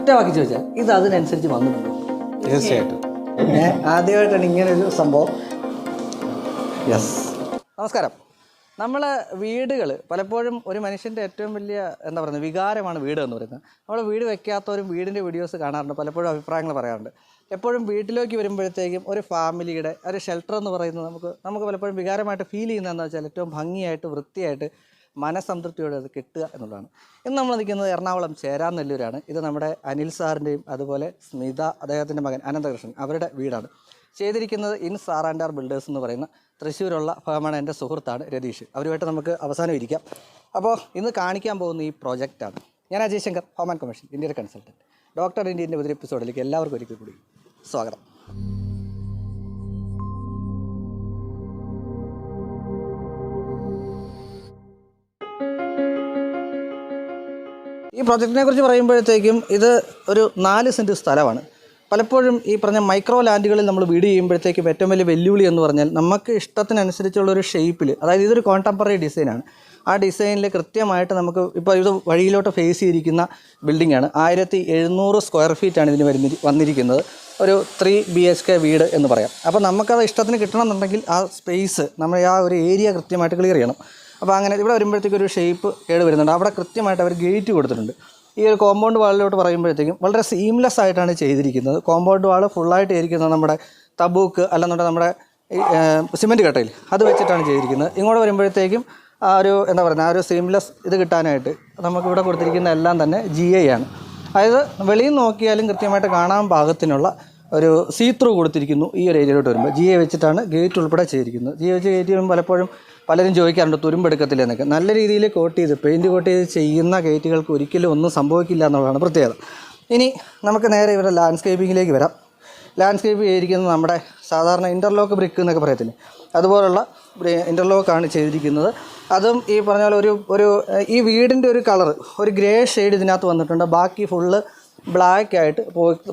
ഒറ്റ വാക്കി ചോദിച്ചാൽ ഇത് അതിനനുസരിച്ച് വന്നിട്ടുണ്ടോ? തീർച്ചയായിട്ടും. ആദ്യമായിട്ടാണ് ഇങ്ങനൊരു സംഭവം. യെസ്. നമസ്കാരം. നമ്മൾ വീടുകൾ പലപ്പോഴും ഒരു മനുഷ്യൻ്റെ ഏറ്റവും വലിയ എന്താ പറയുന്നത് വികാരമാണ് വീട് എന്ന് പറയുന്നത്. നമ്മൾ വീട് വെക്കാത്തവരും വീടിൻ്റെ വീഡിയോസ് കാണാറുണ്ട്, പലപ്പോഴും അഭിപ്രായങ്ങൾ പറയാറുണ്ട്. എപ്പോഴും വീട്ടിലേക്ക് വരുമ്പോഴത്തേക്കും ഒരു ഫാമിലിയുടെ ഒരു ഷെൽട്ടർ എന്ന് പറയുന്നത് നമുക്ക് പലപ്പോഴും വികാരമായിട്ട് ഫീൽ ചെയ്യുന്നതെന്ന് വെച്ചാൽ ഏറ്റവും ഭംഗിയായിട്ട് വൃത്തിയായിട്ട് മനസ്സംതൃപ്തിയോടെ അത് കിട്ടുക എന്നുള്ളതാണ്. ഇന്ന് നമ്മൾ നിൽക്കുന്നത് എറണാകുളം ചേരാനെല്ലൂരാണ്. ഇത് നമ്മുടെ അനിൽ സാറിൻ്റെയും അതുപോലെ സ്മിത അദ്ദേഹത്തിൻ്റെ മകൻ അനന്തകൃഷ്ണൻ അവരുടെ വീടാണ്. ചെയ്തിരിക്കുന്നത് ഇൻസ്രാൻഡർബിൽഡേഴ്സ് എന്ന് പറയുന്ന തൃശ്ശൂരുള്ള ഫേമാണ്. എൻ്റെ സുഹൃത്താണ് രതീഷ്. അവരുമായിട്ട് നമുക്ക് അവസാനം ഇരിക്കാം. അപ്പോൾ ഇന്ന് കാണിക്കാൻ പോകുന്ന ഈ പ്രോജക്റ്റാണ്. ഞാൻ Ajay Shankar, home and commercial ഇന്ത്യയുടെ കൺസൾട്ടൻറ്റ്. ഡോക്ടർ ഇന്ത്യൻ്റെ ഒരു എപ്പിസോഡിലേക്ക് എല്ലാവർക്കും ഒരിക്കൽ കൂടി സ്വാഗതം. ഈ പ്രോജക്റ്റിനെ കുറിച്ച് പറയുമ്പോഴത്തേക്കും ഇത് ഒരു 4 സെൻറ്റ് സ്ഥലമാണ്. പലപ്പോഴും ഈ പറഞ്ഞ മൈക്രോ ലാൻഡുകളിൽ നമ്മൾ വീട് ചെയ്യുമ്പോഴത്തേക്കും ഏറ്റവും വലിയ വെല്ലുവിളി എന്ന് പറഞ്ഞാൽ നമുക്ക് ഇഷ്ടത്തിനനുസരിച്ചുള്ളൊരു ഷേപ്പിൽ, അതായത് ഇതൊരു കോണ്ടംപററി ഡിസൈനാണ്. ആ ഡിസൈനിൽ കൃത്യമായിട്ട് നമുക്ക് ഇപ്പോൾ ഇത് വഴിയിലോട്ട് ഫേസ് ചെയ്തിരിക്കുന്ന ബിൽഡിങ്ങാണ്. 1700 സ്ക്വയർ ഫീറ്റാണ് ഇതിന് വന്നിരിക്കുന്നത്. ഒരു 3 BHK വീട് എന്ന് പറയാം. അപ്പോൾ നമുക്കത് ഇഷ്ടത്തിന് കിട്ടണമെന്നുണ്ടെങ്കിൽ ആ സ്പേസ് നമ്മൾ ആ ഒരു ഏരിയ കൃത്യമായിട്ട് ക്ലിയർ ചെയ്യണം. അപ്പോൾ അങ്ങനെ ഇവിടെ വരുമ്പോഴത്തേക്കും ഒരു ഷേപ്പ് കേട് വരുന്നുണ്ട്. അവിടെ കൃത്യമായിട്ട് അവർ ഗേറ്റ് കൊടുത്തിട്ടുണ്ട്. ഈ ഒരു കോമ്പൗണ്ട് വാളിലോട്ട് പറയുമ്പോഴത്തേക്കും വളരെ സീംലെസ് ആയിട്ടാണ് ചെയ്തിരിക്കുന്നത്. കോമ്പൗണ്ട് വാൾ ഫുള്ളായിട്ട് ചെയ്തിരിക്കുന്നത് നമ്മുടെ തബൂക്ക് അല്ലെന്നുണ്ടെങ്കിൽ നമ്മുടെ സിമെൻറ്റ് കട്ടയിൽ അത് വെച്ചിട്ടാണ് ചെയ്തിരിക്കുന്നത്. ഇങ്ങോട്ട് വരുമ്പോഴത്തേക്കും ആ ഒരു എന്താ പറയുക ആ ഒരു സീംലെസ് ഇത് കിട്ടാനായിട്ട് നമുക്കിവിടെ കൊടുത്തിരിക്കുന്ന എല്ലാം തന്നെ GI ആണ്. അതായത് വെളിയിൽ നോക്കിയാലും കൃത്യമായിട്ട് കാണാൻ പാകത്തിനുള്ള ഒരു സീത്രൂ കൊടുത്തിരിക്കുന്നു. ഈ ഒരു ഏരിയയിലോട്ട് വരുമ്പോൾ GI വെച്ചിട്ടാണ് ഗേറ്റ് ഉൾപ്പെടെ ചെയ്തിരിക്കുന്നത്. GI വെച്ച് ഗേറ്റ് ചെയ്യുമ്പോൾ പലപ്പോഴും പലരും ചോദിക്കാറുണ്ട് തുരുമ്പെടുക്കത്തില്ല എന്നൊക്കെ. നല്ല രീതിയിൽ കോട്ട് ചെയ്ത് പെയിൻറ്റ് കോട്ട് ചെയ്ത് ചെയ്യുന്ന ഗേറ്റുകൾക്ക് ഒരിക്കലും ഒന്നും സംഭവിക്കില്ല എന്നുള്ളതാണ് പ്രത്യേകത. ഇനി നമുക്ക് നേരെ ഇവരുടെ ലാൻഡ്സ്കേപ്പിങ്ങിലേക്ക് വരാം. ലാൻഡ്സ്കേപ്പ് ചെയ്തിരിക്കുന്നത് നമ്മുടെ സാധാരണ ഇൻ്റർലോക്ക് ബ്രിക്ക് എന്നൊക്കെ പറയത്തില്ലേ, അതുപോലുള്ള ഇൻ്റർലോക്കാണ് ചെയ്തിരിക്കുന്നത്. അതും ഈ പറഞ്ഞ പോലെ ഒരു ഈ വീടിൻ്റെ ഒരു കളർ ഒരു ഗ്രേ ഷെയ്ഡ് ഇതിനകത്ത് വന്നിട്ടുണ്ട്. ബാക്കി ഫുള്ള് ബ്ലാക്ക് ആയിട്ട്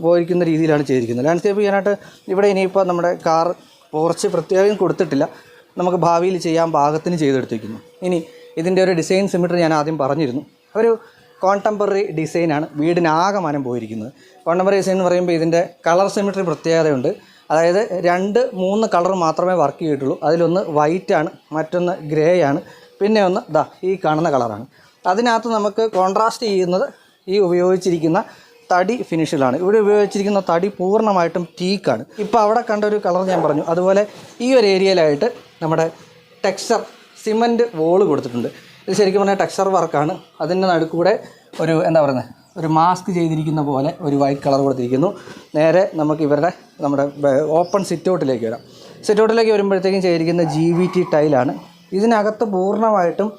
പോയിരിക്കുന്ന രീതിയിലാണ് ചെയ്തിരിക്കുന്നത്. ലാൻഡ്സ്കേപ്പ് ചെയ്യാനായിട്ട് ഇവിടെ ഇനിയിപ്പോൾ നമ്മുടെ കാർ പോർച്ച് പ്രത്യേകം കൊടുത്തിട്ടില്ല, നമുക്ക് ഭാവിയിൽ ചെയ്യാൻ പാകത്തിന് ചെയ്തെടുത്തിരിക്കുന്നു. ഇനി ഇതിൻ്റെ ഒരു ഡിസൈൻ സിമിട്രി ഞാൻ ആദ്യം പറഞ്ഞിരുന്നു. ഒരു കോണ്ടംപററി ഡിസൈനാണ് വീടിനാകമാനം പോയിരിക്കുന്നത്. കോണ്ടംപററി ഡിസൈൻ എന്ന് പറയുമ്പോൾ ഇതിൻ്റെ കളർ സിമിട്രി പ്രത്യേകതയുണ്ട്. അതായത് 2-3 കളർ മാത്രമേ വർക്ക് ചെയ്തിട്ടുള്ളൂ. അതിലൊന്ന് വൈറ്റാണ്, മറ്റൊന്ന് ഗ്രേ ആണ്, പിന്നെ ഒന്ന് ഈ കാണുന്ന കളറാണ്. അതിനകത്ത് നമുക്ക് കോൺട്രാസ്റ്റ് ചെയ്യുന്നത് ഈ ഉപയോഗിച്ചിരിക്കുന്ന തടി ഫിനിഷിലാണ്. ഇവിടെ ഉപയോഗിച്ചിരിക്കുന്ന തടി പൂർണ്ണമായിട്ടും ടീക്കാണ്. ഇപ്പോൾ അവിടെ കണ്ട ഒരു കളർ ഞാൻ പറഞ്ഞു. അതുപോലെ ഈ ഒരു ഏരിയയിലായിട്ട് നമ്മുടെ ടെക്സ്ചർ സിമൻറ്റ് വോള് കൊടുത്തിട്ടുണ്ട്. ഇത് ശരിക്കും പറഞ്ഞാൽ ടെക്സ്ചർ വർക്കാണ്. അതിൻ്റെ നടുക്കൂടെ ഒരു എന്താ പറയുന്നത് ഒരു മാസ്ക് ചെയ്തിരിക്കുന്ന പോലെ ഒരു വൈറ്റ് കളർ കൊടുത്തിരിക്കുന്നു. നേരെ നമുക്ക് നമ്മുടെ ഓപ്പൺ സിറ്റൗട്ടിലേക്ക് വരാം. സിറ്റൗട്ടിലേക്ക് വരുമ്പോഴത്തേക്കും ചെയ്തിരിക്കുന്ന GVT ടൈലാണ്. ഇതിനകത്ത് പൂർണ്ണമായിട്ടും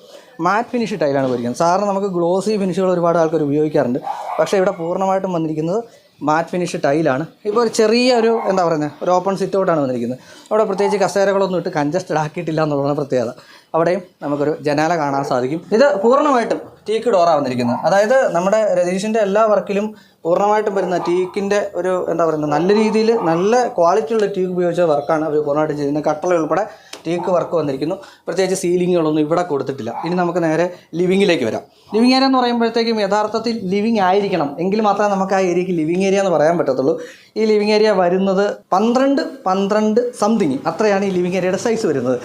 മാറ്റ് ഫിനിഷ് ടൈലാണ് പോയിരിക്കുന്നത്. സാറിന് നമുക്ക് ഗ്ലോസി ഫിനിഷുകൾ ഒരുപാട് ആൾക്കാർ ഉപയോഗിക്കാറുണ്ട്, പക്ഷേ ഇവിടെ പൂർണ്ണമായിട്ടും വന്നിരിക്കുന്നത് മാറ്റ് ഫിനിഷ് ടൈലാണ്. ഇപ്പോൾ ഒരു ചെറിയ എന്താ പറയുന്നത് ഒരു ഓപ്പൺ സിറ്റൗട്ടാണ് വന്നിരിക്കുന്നത്. അവിടെ പ്രത്യേകിച്ച് കസേരകളൊന്നും ഇട്ട് കൺജസ്റ്റഡ് ആക്കിയിട്ടില്ല എന്നുള്ളതാണ് പ്രത്യേകത. അവിടെയും നമുക്കൊരു ജനാല കാണാൻ സാധിക്കും. ഇത് പൂർണ്ണമായിട്ടും ടീക്ക് ഡോറാണ് വന്നിരിക്കുന്നത്. അതായത് നമ്മുടെ രതീഷിൻ്റെ എല്ലാ വർക്കിലും പൂർണ്ണമായിട്ടും വരുന്ന ടീക്കിൻ്റെ ഒരു എന്താ പറയുന്നത് നല്ല രീതിയിൽ നല്ല ക്വാളിറ്റിയുള്ള ടീക്ക് ഉപയോഗിച്ച വർക്കാണ് അവർ പൂർണ്ണമായിട്ടും ചെയ്യുന്നത്. കട്ടള ഉൾപ്പെടെ ടീക്ക് വർക്ക് വന്നിരിക്കുന്നു. പ്രത്യേകിച്ച് സീലിങ്ങുകളൊന്നും ഇവിടെ കൊടുത്തിട്ടില്ല. ഇനി നമുക്ക് നേരെ ലിവിങ്ങിലേക്ക് വരാം. ലിവിങ് ഏരിയ എന്ന് പറയുമ്പോഴത്തേക്കും യഥാർത്ഥത്തിൽ ലിവിങ് ആയിരിക്കണം, എങ്കിൽ മാത്രമേ നമുക്ക് ആ ഏരിയയ്ക്ക് ലിവിങ് ഏരിയ എന്ന് പറയാൻ പറ്റത്തുള്ളൂ. ഈ ലിവിങ് ഏരിയ വരുന്നത് 12 സംതിങ് അത്രയാണ് ഈ ലിവിങ് ഏരിയയുടെ സൈസ് വരുന്നത്.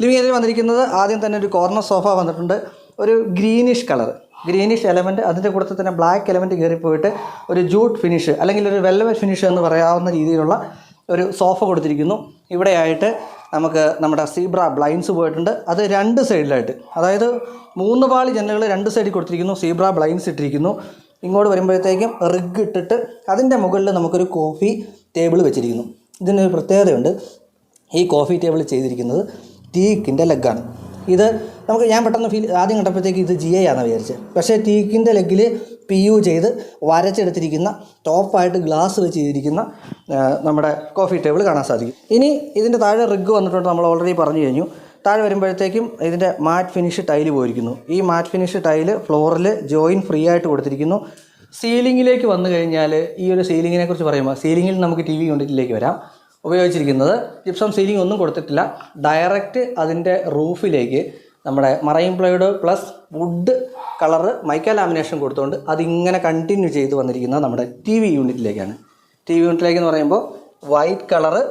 ലിവിങ് ഏരിയ വന്നിരിക്കുന്നത് ആദ്യം തന്നെ ഒരു കോർണർ സോഫ വന്നിട്ടുണ്ട്. ഒരു ഗ്രീനിഷ് കളർ, ഗ്രീനിഷ് എലമെൻറ്റ്, അതിൻ്റെ കൂട്ടത്തിൽ തന്നെ ബ്ലാക്ക് എലമെൻറ്റ് കയറിപ്പോയിട്ട് ഒരു ജൂട്ട് ഫിനിഷ് അല്ലെങ്കിൽ ഒരു വെൽവെറ്റ് ഫിനിഷ് എന്ന് പറയാവുന്ന രീതിയിലുള്ള ഒരു സോഫ കൊടുത്തിരിക്കുന്നു. ഇവിടെയായിട്ട് നമുക്ക് നമ്മുടെ സീബ്ര ബ്ലൈൻഡ്സ് പോയിട്ടുണ്ട്. അത് 2 സൈഡിലായിട്ട്, അതായത് 3 പാളി ജനലുകൾ 2 സൈഡിൽ കൊടുത്തിരിക്കുന്നു. സീബ്ര ബ്ലൈൻഡ്സ് ഇട്ടിരിക്കുന്നു. ഇങ്ങോട്ട് വരുമ്പോഴത്തേക്കും റിഗ് ഇട്ടിട്ട് അതിൻ്റെ മുകളിൽ നമുക്കൊരു കോഫി ടേബിൾ വെച്ചിരിക്കുന്നു. ഇതിനൊരു പ്രത്യേകതയുണ്ട്. ഈ കോഫി ടേബിൾ ചെയ്തിരിക്കുന്നത് ടീക്കിൻ്റെ ലെഗാണ്. ഇത് ഞാൻ പെട്ടെന്ന് ആദ്യം കണ്ടപ്പോഴത്തേക്ക് ഇത് GI ആണെന്ന് വിചാരിച്ചത്. പക്ഷേ ടീക്കിൻ്റെ ലെഗിൽ PU ചെയ്ത് വരച്ചെടുത്തിരിക്കുന്ന ടോപ്പായിട്ട് ഗ്ലാസ് വെച്ച് ചെയ്തിരിക്കുന്ന നമ്മുടെ കോഫി ടേബിൾ കാണാൻ സാധിക്കും. ഇനി ഇതിൻ്റെ താഴെ റിഗ് വന്നിട്ടുണ്ട്, നമ്മൾ ഓൾറെഡി പറഞ്ഞു കഴിഞ്ഞു. താഴെ വരുമ്പോഴത്തേക്കും ഇതിൻ്റെ മാറ്റ് ഫിനിഷ് ടൈല് പോയിരിക്കുന്നു. ഈ മാറ്റ് ഫിനിഷ് ടൈല് ഫ്ലോറിൽ ജോയിൻ ഫ്രീ ആയിട്ട് കൊടുത്തിരിക്കുന്നു. സീലിങ്ങിലേക്ക് വന്നു കഴിഞ്ഞാൽ ഈ ഒരു സീലിങ്ങിനെ കുറിച്ച് പറയുമ്പോൾ സീലിങ്ങിൽ നമുക്ക് TV യൂണിറ്റിലേക്ക് വരാം. ഉപയോഗിച്ചിരിക്കുന്നത് ജിപ്സം സീലിംഗ് ഒന്നും കൊടുത്തിട്ടില്ല. ഡയറക്റ്റ് അതിൻ്റെ റൂഫിലേക്ക് നമ്മുടെ marine plywood plus wood colour mica lamination കൊടുത്തുകൊണ്ട് അതിങ്ങനെ കണ്ടിന്യൂ ചെയ്ത് വന്നിരിക്കുന്നത് നമ്മുടെ ടി വി യൂണിറ്റിലേക്കാണ്. ടി വി യൂണിറ്റിലേക്ക് എന്ന് പറയുമ്പോൾ വൈറ്റ് കളറ്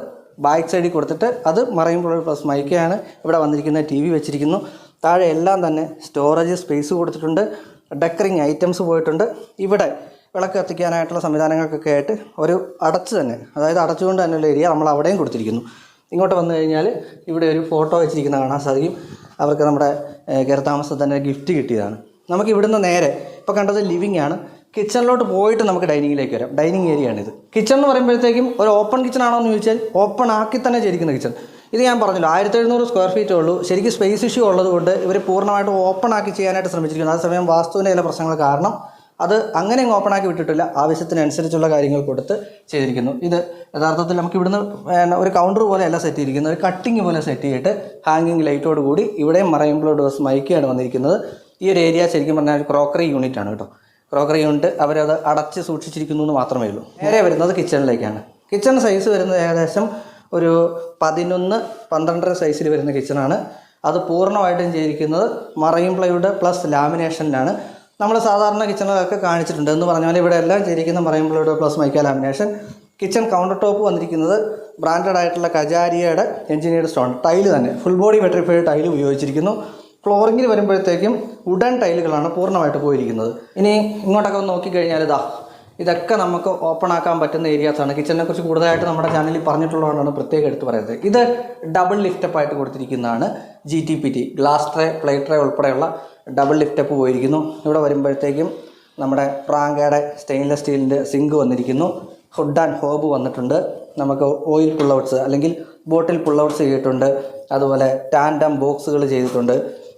ബാക്ക് സൈഡിൽ കൊടുത്തിട്ട് അത് മറൈൻ പ്ലൈവുഡ് പ്ലസ് മൈക്കയാണ് ഇവിടെ വന്നിരിക്കുന്ന ടി വി വെച്ചിരിക്കുന്നു. താഴെ എല്ലാം തന്നെ സ്റ്റോറേജ് സ്പേസ് കൊടുത്തിട്ടുണ്ട്. ഡെക്കറിങ് ഐറ്റംസ് പോയിട്ടുണ്ട്. ഇവിടെ വിളക്ക് കത്തിക്കാനായിട്ടുള്ള സംവിധാനങ്ങൾക്കൊക്കെ ആയിട്ട് ഒരു അടച്ച് തന്നെ, അതായത് അടച്ചുകൊണ്ട് തന്നെയുള്ള ഏരിയ നമ്മൾ അവിടെയും കൊടുത്തിരിക്കുന്നു. ഇങ്ങോട്ട് വന്നു കഴിഞ്ഞാൽ ഇവിടെ ഒരു ഫോട്ടോ വെച്ചിരിക്കുന്ന കാണാൻ സാധിക്കും. അവർക്ക് നമ്മുടെ കയറിത്താമസത്തിൽ തന്നെ ഗിഫ്റ്റ് കിട്ടിയതാണ്. നമുക്ക് ഇവിടുന്ന് നേരെ ഇപ്പോൾ കണ്ടത് ലിവിങ് ആണ്. കിച്ചണിലോട്ട് പോയിട്ട് നമുക്ക് ഡൈനിങ്ങിലേക്ക് വരാം. ഡൈനിങ് ഏരിയയാണിത്. കിച്ചൺ എന്ന് പറയുമ്പോഴത്തേക്കും ഒരു ഓപ്പൺ കിച്ചൺ ആണോ എന്ന് ചോദിച്ചാൽ ഓപ്പൺ ആക്കി തന്നെ ചെയ്തിരിക്കുന്ന കിച്ചൺ. ഇത് ഞാൻ പറഞ്ഞല്ലോ 1700 സ്ക്വയർ ഫീറ്റേ ഉള്ളൂ. ശരിക്കും സ്പേസ് ഇഷ്യൂ ഉള്ളതുകൊണ്ട് ഇവർ പൂർണ്ണമായിട്ടും ഓപ്പൺ ആക്കി ചെയ്യാനായിട്ട് ശ്രമിച്ചിരിക്കുന്നു. അതേസമയം വാസ്തുവിൻ്റെ ചില പ്രശ്നങ്ങൾ കാരണം അത് അങ്ങനെ ഓപ്പൺ ആക്കി വിട്ടിട്ടില്ല. ആവശ്യത്തിനനുസരിച്ചുള്ള കാര്യങ്ങൾ കൊടുത്ത് ചെയ്തിരിക്കുന്നു. ഇത് യഥാർത്ഥത്തിൽ നമുക്ക് ഇവിടുന്ന് ഒരു കൗണ്ടർ പോലെയല്ല സെറ്റ് ചെയ്തിരിക്കുന്നത്, ഒരു കട്ടിങ് പോലെ സെറ്റ് ചെയ്തിട്ട് ഹാങ്ങിങ് ലൈറ്റോട് കൂടി ഇവിടെയും മറൈൻ പ്ലൈവുഡ് മൈക്കയാണ് വന്നിരിക്കുന്നത്. ഈ ഒരു ഏരിയ ശരിക്കും പറഞ്ഞാൽ ഒരു ക്രോക്കറി യൂണിറ്റ് ആണ് കേട്ടോ. ക്രോക്കറി യൂണിറ്റ് അവരത് അടച്ച് സൂക്ഷിച്ചിരിക്കുന്നു എന്ന് മാത്രമേ ഉള്ളൂ. നേരെ വരുന്നത് കിച്ചണിലേക്കാണ്. കിച്ചൺ സൈസ് വരുന്നത് ഏകദേശം ഒരു 11-12 സൈസിൽ വരുന്ന കിച്ചണാണ്. അത് പൂർണ്ണമായിട്ടും ചെയ്തിരിക്കുന്നത് മറൈൻ പ്ലൈവുഡ് പ്ലസ് ലാമിനേഷനിലാണ്. നമ്മൾ സാധാരണ കിച്ചണിലൊക്കെ കാണിച്ചിട്ടുണ്ട് എന്ന് പറഞ്ഞാൽ ഇവിടെ എല്ലാം ചെയ്തിരിക്കുന്ന marine plywood plus mica lamination. Kitchen counter top വന്നിരിക്കുന്നത് ബ്രാൻഡഡ് ആയിട്ടുള്ള കജാരിയയുടെ എഞ്ചിനീയർഡ് സ്റ്റോൺ ടൈല് തന്നെ, ഫുൾ ബോഡി വെട്രിഫൈഡ് ടൈല് ഉപയോഗിച്ചിരിക്കുന്നു. ഫ്ലോറിങ്ങിൽ വരുമ്പോഴത്തേക്കും വുഡൻ ടൈലുകളാണ് പൂർണ്ണമായിട്ട് പോയിരിക്കുന്നത്. ഇനി ഇങ്ങോട്ടൊക്കെ ഒന്ന് നോക്കിക്കഴിഞ്ഞാൽ ഇതൊക്കെ നമുക്ക് ഓപ്പൺ ആക്കാൻ പറ്റുന്ന ഏരിയാസാണ്. കിച്ചണിനെ കുറിച്ച് കൂടുതലായിട്ട് നമ്മുടെ ചാനലിൽ പറഞ്ഞിട്ടുള്ളതുകൊണ്ടാണ് പ്രത്യേകം എടുത്ത് പറയുന്നത്. ഇത് ഡബിൾ ലിഫ്റ്റപ്പ് ആയിട്ട് കൊടുത്തിരിക്കുന്നതാണ്. GTPT glass tray, plate tray ഉൾപ്പെടെയുള്ള ഡബിൾ ലിഫ്റ്റപ്പ് പോയിരിക്കുന്നു. ഇവിടെ വരുമ്പോഴത്തേക്കും നമ്മുടെ പ്രാങ്കയുടെ സ്റ്റെയിൻലെസ് സ്റ്റീലിൻ്റെ സിങ്ക് വന്നിരിക്കുന്നു. ഹുഡ് ആൻഡ് ഹോബ് വന്നിട്ടുണ്ട്. നമുക്ക് ഓയിൽ പുള്ളൗട്ട്സ് അല്ലെങ്കിൽ ബോട്ടിൽ പുള്ളൗട്ട്സ് ചെയ്തിട്ടുണ്ട്. അതുപോലെ ടാൻഡം ബോക്സുകൾ ചെയ്തിട്ടുണ്ട്.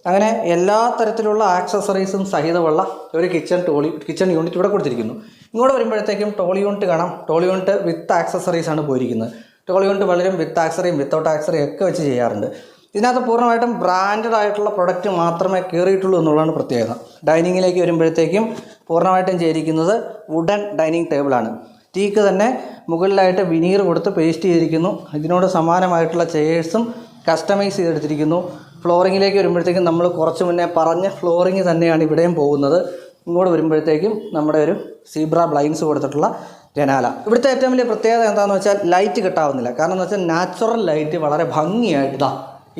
അങ്ങനെ എല്ലാ തരത്തിലുള്ള ആക്സസറീസും സഹിതമുള്ള ഒരു കിച്ചൺ യൂണിറ്റ് ഇവിടെ കൊടുത്തിരിക്കുന്നു. ഇങ്ങോട്ട് വരുമ്പോഴത്തേക്കും ടോൾ യൂണിറ്റ് കാണാം. ടോൾ യൂണിറ്റ് വിത്ത് ആക്സസറീസാണ് പോയിരിക്കുന്നത്. ടോൾ യൂണിറ്റ് പലരും വിത്ത് ആക്സറിയും വിത്തൗട്ട് ആക്സറിയും ഒക്കെ വെച്ച് ചെയ്യാറുണ്ട്. ഇതിനകത്ത് പൂർണ്ണമായിട്ടും ബ്രാൻഡഡ് ആയിട്ടുള്ള പ്രൊഡക്റ്റ് മാത്രമേ കയറിയിട്ടുള്ളൂ എന്നുള്ളതാണ് പ്രത്യേകത. ഡൈനിങ്ങിലേക്ക് വരുമ്പോഴത്തേക്കും പൂർണ്ണമായിട്ടും ചെയ്തിരിക്കുന്നത് വുഡൻ ഡൈനിങ് ടേബിളാണ്. ടീക്ക് തന്നെ മുകളിലായിട്ട് വിനീർ കൊടുത്ത് പേസ്റ്റ് ചെയ്തിരിക്കുന്നു. ഇതിനോട് സമാനമായിട്ടുള്ള ചെയേഴ്സും കസ്റ്റമൈസ് ചെയ്തെടുത്തിരിക്കുന്നു. ഫ്ലോറിങ്ങിലേക്ക് വരുമ്പോഴത്തേക്കും നമ്മൾ കുറച്ച് മുന്നേ പറഞ്ഞ ഫ്ലോറിങ് തന്നെയാണ് ഇവിടെയും പോകുന്നത്. ഇങ്ങോട്ട് വരുമ്പോഴത്തേക്കും നമ്മുടെ ഒരു സീബ്ര ബ്ലൈൻഡ്സ് കൊടുത്തിട്ടുള്ള ജനാല. ഇവിടുത്തെ ഏറ്റവും വലിയ പ്രത്യേകത എന്താണെന്ന് വെച്ചാൽ ലൈറ്റ് കിട്ടാവുന്നില്ല. കാരണം എന്ന് വെച്ചാൽ നാച്ചുറൽ ലൈറ്റ് വളരെ ഭംഗിയായിട്ട്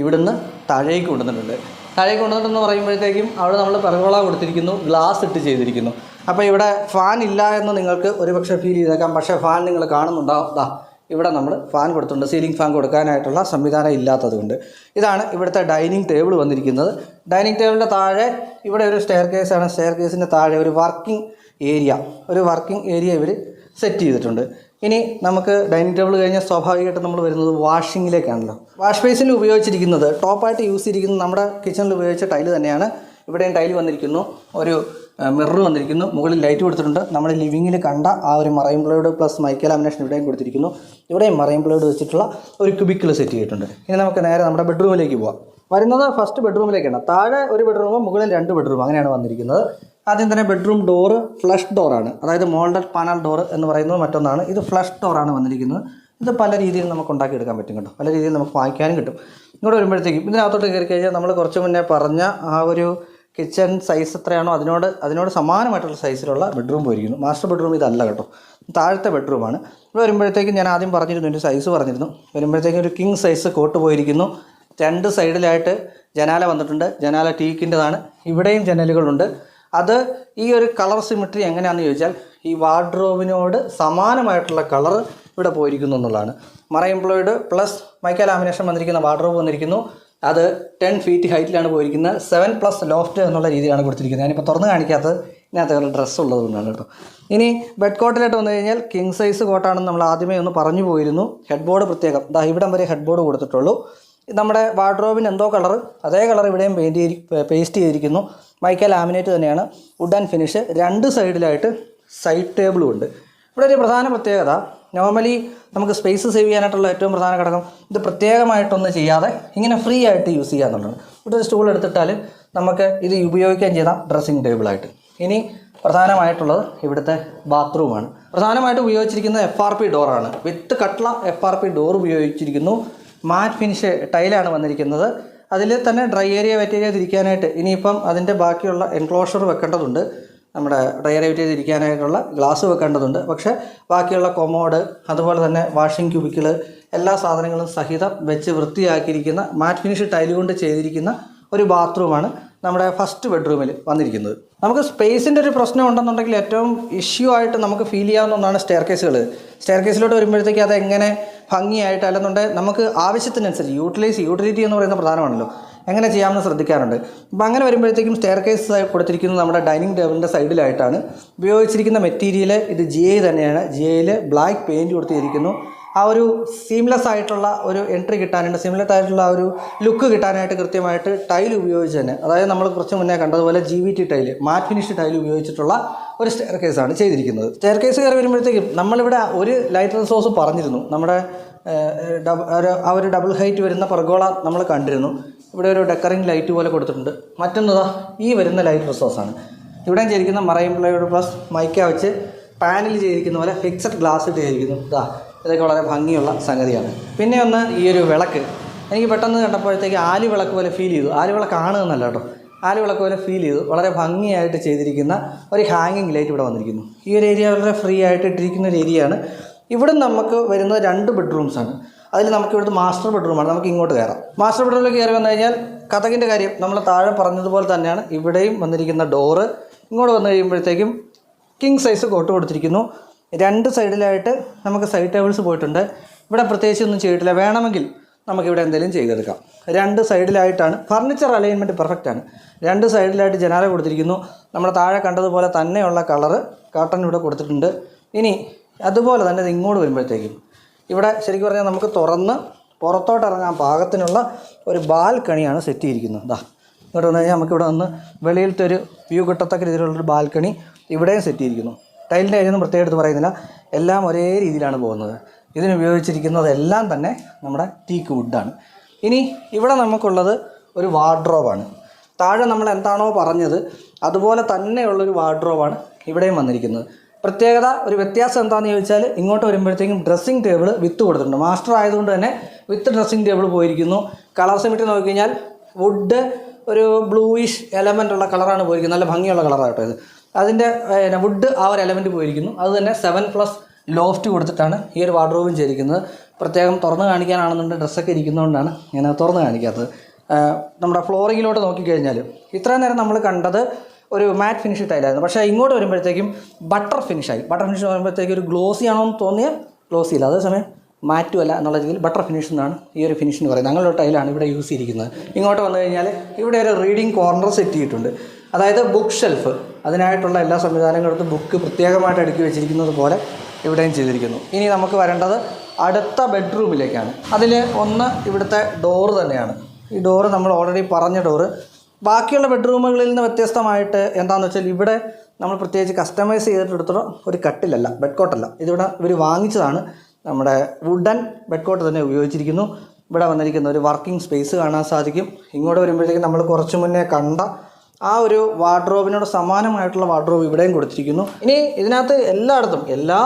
ഇവിടുന്ന് താഴേക്ക് കൊണ്ടുവന്നിട്ടുണ്ട്. താഴേക്ക് കൊണ്ടുവന്നിട്ടെന്ന് പറയുമ്പോഴത്തേക്കും അവിടെ നമ്മൾ പെർഗോള കൊടുത്തിരിക്കുന്നു, ഗ്ലാസ് ഇട്ട് ചെയ്തിരിക്കുന്നു. അപ്പോൾ ഇവിടെ ഫാൻ ഇല്ല എന്ന് നിങ്ങൾക്ക് ഒരുപക്ഷെ ഫീൽ ചെയ്തേക്കാം. പക്ഷേ ഫാൻ നിങ്ങൾ കാണുന്നുണ്ടാവും. ഇവിടെ നമ്മൾ ഫാൻ കൊടുത്തിട്ടുണ്ട്. സീലിംഗ് ഫാൻ കൊടുക്കാനായിട്ടുള്ള സംവിധാനം ഇല്ലാത്തതുകൊണ്ട്. ഇതാണ് ഇവിടുത്തെ ഡൈനിങ് ടേബിൾ വന്നിരിക്കുന്നത്. ഡൈനിങ് ടേബിളിൻ്റെ താഴെ ഇവിടെ ഒരു സ്റ്റെയർ കേസാണ്. സ്റ്റെയർ കേസിൻ്റെ താഴെ ഒരു വർക്കിംഗ് ഏരിയ ഇവർ സെറ്റ് ചെയ്തിട്ടുണ്ട്. ഇനി നമുക്ക് ഡൈനിങ് ടേബിൾ കഴിഞ്ഞാൽ സ്വാഭാവികമായിട്ട് നമ്മൾ വരുന്നത് വാഷിങ്ങിലേക്കാണല്ലോ. വാഷ് ബേസിൽ ഉപയോഗിച്ചിരിക്കുന്നത് ടോപ്പായിട്ട് യൂസ് ചെയ്തിരിക്കുന്നത് നമ്മുടെ കിച്ചണിൽ ഉപയോഗിച്ച ടൈല് തന്നെയാണ്. ഇവിടെയും ടൈല് വന്നിരിക്കുന്നു. ഒരു മിറർ വന്നിരിക്കുന്നു. മുകളിൽ ലൈറ്റ് കൊടുത്തിട്ടുണ്ട്. നമ്മൾ ലിവിങ്ങിൽ കണ്ട ആ ഒരു marine plywood plus mica lamination ഇവിടെയും കൊടുത്തിരിക്കുന്നു. ഇവിടെയും മറൈൻ പ്ലൈവുഡ് വെച്ചിട്ടുള്ള ഒരു ക്യൂബിക്കിൾ സെറ്റ് ചെയ്തിട്ടുണ്ട്. ഇനി നമുക്ക് നേരെ നമ്മുടെ ബെഡ്റൂമിലേക്ക് പോകാം. വരുന്നത് ഫസ്റ്റ് ബെഡ്റൂമിലേക്കാണ്. താഴെ ഒരു ബെഡ്റൂമും മുകളിൽ 2 ബെഡ്റൂം അങ്ങനെയാണ് വന്നിരിക്കുന്നത്. ആദ്യം തന്നെ ബെഡ്റൂം ഡോറ് ഫ്ലഷ് ഡോറാണ്. അതായത് മോൾഡഡ് പാനൽ ഡോർ എന്ന് പറയുന്നത് മറ്റൊന്നാണ്. ഇത് ഫ്ലഷ് ഡോറാണ് വന്നിരിക്കുന്നത്. ഇത് പല രീതിയിൽ നമുക്ക് ഉണ്ടാക്കിയെടുക്കാൻ പറ്റും കേട്ടോ. പല രീതിയിൽ നമുക്ക് വാങ്ങിക്കാനും കിട്ടും. ഇങ്ങോട്ട് വരുമ്പോഴത്തേക്കും ഇതിനകത്തോട്ട് കയറി കഴിഞ്ഞാൽ നമ്മൾ കുറച്ച് മുന്നേ പറഞ്ഞ ആ ഒരു കിച്ചൺ സൈസ് എത്രയാണോ അതിനോട് സമാനമായിട്ടുള്ള സൈസിലുള്ള ബെഡ്റൂം പോയിരിക്കുന്നു. മാസ്റ്റർ ബെഡ്റൂം ഇതല്ല കേട്ടോ, താഴത്തെ ബെഡ്റൂമാണ്. ഇവിടെ വരുമ്പോഴത്തേക്കും ഞാൻ ആദ്യം പറഞ്ഞിരുന്നു, എൻ്റെ സൈസ് പറഞ്ഞിരുന്നു. വരുമ്പോഴത്തേക്കും ഒരു കിങ് സൈസ് കോട്ട് പോയിരിക്കുന്നു. 2 സൈഡിലായിട്ട് ജനാല വന്നിട്ടുണ്ട്. ജനാല ടീക്കിൻ്റെതാണ്. ഇവിടെയും ജനലുകളുണ്ട്. അത് ഈ ഒരു കളർ സിമിട്രി എങ്ങനെയാണെന്ന് ചോദിച്ചാൽ ഈ വാർഡ്രോബിനോട് സമാനമായിട്ടുള്ള കളർ ഇവിടെ പോയിരിക്കുന്നു എന്നുള്ളതാണ്. Marine plywood plus mica lamination വന്നിരിക്കുന്ന വാർഡ്രോബ് വന്നിരിക്കുന്നു. അത് 10 ഫീറ്റ് ഹൈറ്റിലാണ് പോയിരിക്കുന്നത്. 7+ ലോഫ്റ്റ് എന്നുള്ള രീതിയിലാണ് കൊടുത്തിരിക്കുന്നത്. ഞാനിപ്പോൾ തുറന്ന് കാണിക്കാത്തത് ഇതിനകത്ത് വേറെ ഡ്രസ്സ് ഉള്ളത് കൊണ്ടാണ് കേട്ടോ. ഇനി ബെഡ് കോട്ടിലായിട്ട് വന്നു കഴിഞ്ഞാൽ കിങ് സൈസ് കോട്ടാണെന്ന് നമ്മൾ ആദ്യമേ ഒന്ന് പറഞ്ഞു പോയിരുന്നു. ഹെഡ് ബോർഡ് പ്രത്യേകം ഇവിടം വരെ ഹെഡ് ബോർഡ് കൊടുത്തിട്ടുള്ളൂ. നമ്മുടെ വാർഡ്രോബിന് എന്തോ കളർ അതേ കളർ ഇവിടെയും പേസ്റ്റ് ചെയ്തിരിക്കുന്നു. മൈക്ക ലാമിനേറ്റ് തന്നെയാണ്. Would and finish. 2 സൈഡിലായിട്ട് സൈഡ് ടേബിളും ഉണ്ട്. ഇവിടെ ഒരു പ്രധാന പ്രത്യേകത, നോർമലി നമുക്ക് സ്പേസ് സേവ് ചെയ്യാനായിട്ടുള്ള ഏറ്റവും പ്രധാന ഘടകം ഇത് പ്രത്യേകമായിട്ടൊന്നും ചെയ്യാതെ ഇങ്ങനെ ഫ്രീ ആയിട്ട് യൂസ് ചെയ്യുക എന്നുള്ളതാണ്. ഇവിടെ ഒരു സ്റ്റൂൾ എടുത്തിട്ടാൽ നമുക്ക് ഇത് ഉപയോഗിക്കാൻ ചെയ്ത ഡ്രസ്സിങ് ടേബിളായിട്ട്. ഇനി പ്രധാനമായിട്ടുള്ളത് ഇവിടുത്തെ ബാത്റൂമാണ്. പ്രധാനമായിട്ട് ഉപയോഗിച്ചിരിക്കുന്നത് FRP ഡോറാണ്. വിത്ത് കട്ട്ള FRP ഡോർ ഉപയോഗിച്ചിരിക്കുന്നു. മാറ്റ് ഫിനിഷ് ടൈലാണ് വന്നിരിക്കുന്നത്. അതിൽ തന്നെ ഡ്രൈ ഏരിയ വെറ്റ് ഏരിയ തിരിക്കാനായിട്ട് ഇനിയിപ്പം അതിൻ്റെ ബാക്കിയുള്ള എൻക്ലോഷർ വെക്കേണ്ടതുണ്ട്. നമ്മുടെ ഡ്രൈ ഏരിയ വെറ്റ് തിരിക്കാനായിട്ടുള്ള ഗ്ലാസ് വെക്കേണ്ടതുണ്ട്. പക്ഷേ ബാക്കിയുള്ള കൊമോഡ് അതുപോലെ തന്നെ വാഷിംഗ് ക്യൂബിക്കിൾ എല്ലാ സാധനങ്ങളും സഹിതം വെച്ച് വൃത്തിയാക്കിയിരിക്കുന്ന മാറ്റ് ഫിനിഷ് ടൈല് കൊണ്ട് ചെയ്തിരിക്കുന്ന ഒരു ബാത്റൂമാണ് നമ്മുടെ ഫസ്റ്റ് ബെഡ്റൂമിൽ വന്നിരിക്കുന്നത്. നമുക്ക് സ്പേസിൻ്റെ ഒരു പ്രശ്നം ഉണ്ടെന്നുണ്ടെങ്കിൽ ഏറ്റവും ഇഷ്യൂ ആയിട്ട് നമുക്ക് ഫീൽ ചെയ്യാവുന്ന ഒന്നാണ് സ്റ്റെയർ കേസുകൾ. സ്റ്റെയർ കേസിലോട്ട് വരുമ്പോഴത്തേക്ക് അതെങ്ങനെ ഭംഗിയായിട്ട് അല്ലെന്നുണ്ടെങ്കിൽ നമുക്ക് ആവശ്യത്തിനനുസരിച്ച് യൂട്ടിലിറ്റി എന്ന് പറയുന്നത് പ്രധാനമാണല്ലോ, എങ്ങനെ ചെയ്യാമെന്ന് ശ്രദ്ധിക്കാറുണ്ട്. അപ്പോൾ അങ്ങനെ വരുമ്പോഴത്തേക്കും സ്റ്റെയർ കേസ് കൊടുത്തിരിക്കുന്നത് നമ്മുടെ ഡൈനിങ് ടേബിളിൻ്റെ സൈഡിലായിട്ടാണ്. ഉപയോഗിച്ചിരിക്കുന്ന മെറ്റീരിയൽ ഇത് GI തന്നെയാണ്. GIയിൽ ബ്ലാക്ക് പെയിൻറ്റ് കൊടുത്തിരിക്കുന്നു. ആ ഒരു സീംലെസ് ആയിട്ടുള്ള ഒരു എൻട്രി കിട്ടാനായിട്ട്, സീംലെസ് ആയിട്ടുള്ള ആ ഒരു ലുക്ക് കിട്ടാനായിട്ട് കൃത്യമായിട്ട് ടൈൽ ഉപയോഗിച്ച് തന്നെ, അതായത് നമ്മൾ കുറച്ച് മുന്നേ കണ്ടതുപോലെ GVT ടൈല്, മാറ്റ് ഫിനിഷ് ടൈൽ ഉപയോഗിച്ചിട്ടുള്ള ഒരു സ്റ്റെയർ കേസാണ് ചെയ്തിരിക്കുന്നത്. സ്റ്റെയർ കേസ് കയറി വരുമ്പോഴത്തേക്കും നമ്മളിവിടെ ഒരു ലൈറ്റ് റിസോഴ്സ് പറഞ്ഞിരുന്നു. നമ്മുടെ ആ ഒരു ഡബിൾ ഹൈറ്റ് വരുന്ന പെർഗോള നമ്മൾ കണ്ടിരുന്നു. ഇവിടെ ഒരു ഡെക്കറിങ് ലൈറ്റ് പോലെ കൊടുത്തിട്ടുണ്ട്. മറ്റൊന്നതാ ഈ വരുന്ന ലൈറ്റ് റിസോഴ്സാണ്. ഇവിടെയും ചെയ്തിരിക്കുന്ന മറൈൻ പ്ലൈവുഡ് പ്ലസ് മൈക്ക വെച്ച് പാനൽ ചെയ്തിരിക്കുന്ന പോലെ ഫിക്സഡ് ഗ്ലാസ് ഇട്ട് ചെയ്തിരിക്കുന്നു. ഇതൊക്കെ വളരെ ഭംഗിയുള്ള സംഗതിയാണ്. പിന്നെ ഒന്ന് ഈ ഒരു വിളക്ക് എനിക്ക് പെട്ടെന്ന് കണ്ടപ്പോഴത്തേക്ക് ആലി വിളക്ക് പോലെ ഫീൽ ചെയ്തു. ആലി വിളക്കാണ് എന്നല്ല കേട്ടോ, ആലി വിളക്ക് പോലെ ഫീൽ ചെയ്തു. വളരെ ഭംഗിയായിട്ട് ചെയ്തിരിക്കുന്ന ഒരു ഹാങ്ങിങ് ലൈറ്റ് ഇവിടെ വന്നിരിക്കുന്നു. ഈ ഒരു ഏരിയ വളരെ ഫ്രീ ആയിട്ട് ഇട്ടിരിക്കുന്ന ഒരു ഏരിയയാണ്. ഇവിടെ നമുക്ക് വരുന്നത് 2 ബെഡ്റൂംസാണ്. അതിൽ നമുക്ക് ഇവിടുത്തെ മാസ്റ്റർ ബെഡ്റൂമാണ്. നമുക്ക് ഇങ്ങോട്ട് കയറാം. മാസ്റ്റർ ബെഡ്റൂമിലേക്ക് കയറി വന്നു കഴിഞ്ഞാൽ കതകിൻ്റെ കാര്യം നമ്മൾ താഴെ പറഞ്ഞതുപോലെ തന്നെയാണ്. ഇവിടെയും വന്നിരിക്കുന്ന ഡോറ് ഇങ്ങോട്ട് വന്നു കഴിയുമ്പോഴത്തേക്കും കിങ് സൈസ് കോട്ട് കൊടുത്തിരിക്കുന്നു. 2 സൈഡിലായിട്ട് നമുക്ക് സൈഡ് ടേബിൾസ് പോയിട്ടുണ്ട്. ഇവിടെ പ്രത്യേകിച്ച് ഒന്നും ചെയ്തിട്ടില്ല. വേണമെങ്കിൽ നമുക്കിവിടെ എന്തെങ്കിലും ചെയ്തെടുക്കാം. 2 സൈഡിലായിട്ടാണ് ഫർണിച്ചർ അലൈൻമെൻറ്റ് പെർഫെക്റ്റാണ്. 2 സൈഡിലായിട്ട് ജനാല കൊടുത്തിരിക്കുന്നു. നമ്മൾ താഴെ കണ്ടതുപോലെ തന്നെയുള്ള കളറ് കർട്ടൻ ഇവിടെ കൊടുത്തിട്ടുണ്ട്. ഇനി അതുപോലെ തന്നെ ഇത് ഇങ്ങോട്ട് വരുമ്പോഴത്തേക്കും ഇവിടെ ശരിക്കും പറഞ്ഞാൽ നമുക്ക് തുറന്ന് പുറത്തോട്ട് ഇറങ്ങാൻ പാകത്തിനുള്ള ഒരു ബാൽക്കണിയാണ് സെറ്റ് ചെയ്തിരിക്കുന്നത്. ഇങ്ങോട്ട് വന്നു കഴിഞ്ഞാൽ നമുക്കിവിടെ നിന്ന് വെളിയിലത്തെ ഒരു വ്യൂ കിട്ടത്തക്ക രീതിയിലുള്ളൊരു ബാൽക്കണി ഇവിടെയും സെറ്റ് ചെയ്തിരിക്കുന്നു. ടൈലിൻ്റെ കാര്യമൊന്നും പ്രത്യേകം എടുത്ത് പറയുന്നില്ല, എല്ലാം ഒരേ രീതിയിലാണ് പോകുന്നത്. ഇതിനുപയോഗിച്ചിരിക്കുന്നതെല്ലാം തന്നെ നമ്മുടെ ടീക്ക് വുഡാണ്. ഇനി ഇവിടെ നമുക്കുള്ളത് ഒരു വാർഡ്രോബാണ്. താഴെ നമ്മൾ എന്താണോ പറഞ്ഞത് അതുപോലെ തന്നെയുള്ളൊരു വാർഡ്രോബാണ് ഇവിടെയും വന്നിരിക്കുന്നത്. പ്രത്യേകത ഒരു വ്യത്യാസം എന്താണെന്ന് ചോദിച്ചാൽ ഇങ്ങോട്ട് വരുമ്പോഴത്തേക്കും ഡ്രസ്സിങ് ടേബിൾ വിത്ത് കൊടുത്തിട്ടുണ്ട്. മാസ്റ്റർ ആയതുകൊണ്ട് തന്നെ വിത്ത് ഡ്രസ്സിങ് ടേബിൾ പോയിരിക്കുന്നു. കളർ സെമിറ്റ് നോക്കിക്കഴിഞ്ഞാൽ വുഡ് ഒരു ബ്ലൂയിഷ് എലമെൻ്റ് ഉള്ള കളറാണ് പോയിരിക്കുന്നത്. നല്ല ഭംഗിയുള്ള കളറാണ് കേട്ടോ ഇത്. അതിൻ്റെ വുഡ് ആ ഒരു എലമെൻറ്റ് പോയിരിക്കുന്നു. അത് തന്നെ 7+ ലോഫ്റ്റ് കൊടുത്തിട്ടാണ് ഈ ഒരു വാർഡ്രോബും ചെയ്തിരിക്കുന്നത്. പ്രത്യേകം തുറന്ന് കാണിക്കാനാണെന്നുണ്ടെങ്കിൽ ഡ്രസ്സൊക്കെ ഇരിക്കുന്നതുകൊണ്ടാണ് ഞാൻ തുറന്ന് കാണിക്കാത്തത്. നമ്മുടെ ഫ്ലോറിങ്ങിലോട്ട് നോക്കിക്കഴിഞ്ഞാൽ ഇത്രയും നേരം നമ്മൾ കണ്ടത് ഒരു മാറ്റ് ഫിനിഷ് ടൈലായിരുന്നു. പക്ഷേ ഇങ്ങോട്ട് വരുമ്പോഴത്തേക്കും ബട്ടർ ഫിനിഷായി. ബട്ടർ ഫിനിഷ് വരുമ്പോഴത്തേക്കും ഒരു ഗ്ലോസി ആണോ എന്ന് തോന്നിയാൽ ഗ്ലോസി ഇല്ല, അതേസമയം മാറ്റും അല്ല എന്നുള്ള രീതിയിൽ ബട്ടർ ഫിനിഷ് എന്നാണ് ഈ ഒരു ഫിനിഷ് എന്ന് പറയുന്നത്. അങ്ങനെയുള്ള ടൈലാണ് ഇവിടെ യൂസ് ചെയ്തിരിക്കുന്നത്. ഇങ്ങോട്ട് വന്നു കഴിഞ്ഞാൽ ഇവിടെ ഒരു റീഡിങ് കോർണർ സെറ്റ് ചെയ്തിട്ടുണ്ട്. അതായത് ബുക്ക് ഷെൽഫ്, അതിനായിട്ടുള്ള എല്ലാ സംവിധാനങ്ങളും ബുക്ക് പ്രത്യേകമായിട്ട് അടുക്കി വെച്ചിരിക്കുന്നത് പോലെ ഇവിടെയും ചെയ്തിരിക്കുന്നു. ഇനി നമുക്ക് വരേണ്ടത് അടുത്ത ബെഡ്റൂമിലേക്കാണ്. അതിൽ ഒന്ന് ഇവിടുത്തെ ഡോറ് തന്നെയാണ്. ഈ ഡോറ് നമ്മൾ ഓൾറെഡി പറഞ്ഞ ഡോറ്. ബാക്കിയുള്ള ബെഡ്റൂമുകളിൽ നിന്ന് വ്യത്യസ്തമായിട്ട് എന്താണെന്ന് വെച്ചാൽ ഇവിടെ നമ്മൾ പ്രത്യേകിച്ച് കസ്റ്റമൈസ് ചെയ്തിട്ടെടുത്തുള്ള ഒരു കട്ടിലല്ല, ബെഡ് കോട്ടല്ല. ഇതിവിടെ ഇവർ വാങ്ങിച്ചതാണ്. നമ്മുടെ വുഡൻ ബെഡ് കോട്ട് തന്നെ ഉപയോഗിച്ചിരിക്കുന്നു. ഇവിടെ വന്നിരിക്കുന്ന ഒരു വർക്കിംഗ് സ്പേസ് കാണാൻ സാധിക്കും. ഇങ്ങോട്ട് വരുമ്പോഴത്തേക്കും നമ്മൾ കുറച്ച് മുന്നേ കണ്ട ആ ഒരു വാർഡ്രോബിനോട് സമാനമായിട്ടുള്ള വാർഡ്രോബ് ഇവിടെയും കൊടുത്തിരിക്കുന്നു. ഇനി ഇതിനകത്ത് എല്ലായിടത്തും എല്ലാ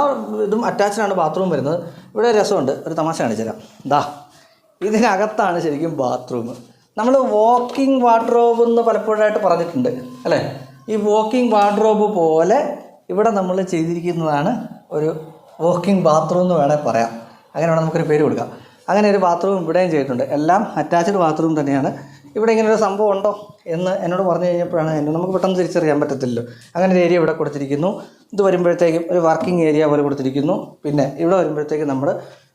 ഇതും അറ്റാച്ച്ഡാണ് ബാത്റൂം വരുന്നത്. ഇവിടെ രസമുണ്ട്, ഒരു തമാശ കാണിച്ചു തരാം. ഇതിനകത്താണ് ശരിക്കും ബാത്റൂം. നമ്മൾ വാക്കിംഗ് വാർഡ്രോബ് എന്ന് പലപ്പോഴായിട്ട് പറഞ്ഞിട്ടുണ്ട് അല്ലേ. ഈ വാക്കിംഗ് വാർഡ്രോബ് പോലെ ഇവിടെ നമ്മൾ ചെയ്തിരിക്കുന്നതാണ് ഒരു വാക്കിംഗ് ബാത്റൂം എന്ന് വേണേൽ പറയാം. അങ്ങനെ വേണം നമുക്കൊരു പേര് കൊടുക്കാം. അങ്ങനെ ഒരു ബാത്റൂം ഇവിടെയും ചെയ്തിട്ടുണ്ട്. എല്ലാം അറ്റാച്ച്ഡ് ബാത്റൂം തന്നെയാണ്. ഇവിടെ ഇങ്ങനെ ഒരു സംഭവം ഉണ്ടോ എന്ന് എന്നോട് പറഞ്ഞു കഴിഞ്ഞപ്പോഴാണ് നമുക്ക് പെട്ടെന്ന് തിരിച്ചറിയാൻ പറ്റത്തില്ലല്ലോ. അങ്ങനെ ഒരു ഏരിയ ഇവിടെ കൊടുത്തിരിക്കുന്നു. ഇത് വരുമ്പോഴത്തേക്കും ഒരു വർക്കിംഗ് ഏരിയ പോലെ കൊടുത്തിരിക്കുന്നു. പിന്നെ ഇവിടെ വരുമ്പോഴത്തേക്കും നമ്മൾ